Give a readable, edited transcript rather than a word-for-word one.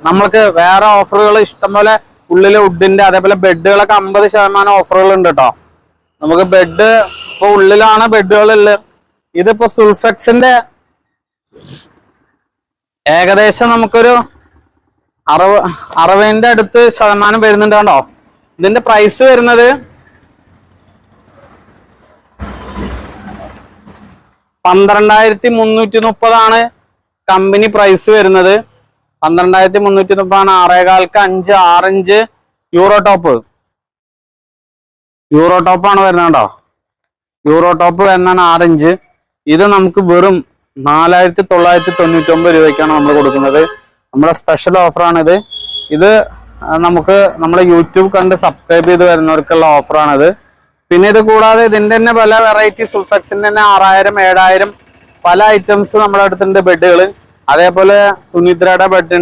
നമ്മൾക്ക് വേറെ ഓഫറുകൾ ഇഷ്ടംപോലെ ഉള്ളില് വുഡിന്റെ അതേപോലെ ബെഡുകളൊക്കെ 50% ഓഫറുകൾ ഉണ്ട് കേട്ടോ. നമുക്ക് ബെഡ് ഇപ്പൊ ഉള്ളിലാണ് ബെഡുകളുള്ളത്. ഇതിപ്പോ സുൾഫെക്സിന്റെ ഏകദേശം നമുക്കൊരു 60 അടുത്ത് ശതമാനം വരുന്നുണ്ട് കേട്ടോ. ഇതിന്റെ പ്രൈസ് വരുന്നത് 12,330 കമ്പനി പ്രൈസ് വരുന്നത്. 12,330 6.25 5 6 ഇഞ്ച് യൂറോ ടോപ്പ് ആണ് വരുന്നത് കേട്ടോ. യൂറോ ടോപ്പ് വരുന്നതാണ് 6 ഇഞ്ച്. ഇത് നമുക്ക് വെറും 4,999 രൂപയ്ക്കാണ് നമ്മൾ കൊടുക്കുന്നത്. നമ്മുടെ സ്പെഷ്യൽ ഓഫറാണിത്. ഇത് നമുക്ക് നമ്മുടെ യൂട്യൂബ് കണ്ട് സബ്സ്ക്രൈബ് ചെയ്ത് വരുന്നവർക്കുള്ള ഓഫറാണിത്. പിന്നെ ഇത് കൂടാതെ ഇതിന്റെ തന്നെ പല വെറൈറ്റി സുൾഫെക്സിന്റെ തന്നെ 6,000 7,000 പല ഐറ്റംസ് നമ്മുടെ അടുത്തുണ്ട് ബെഡുകൾ. അതേപോലെ സുനിദ്രയുടെ ബെഡ്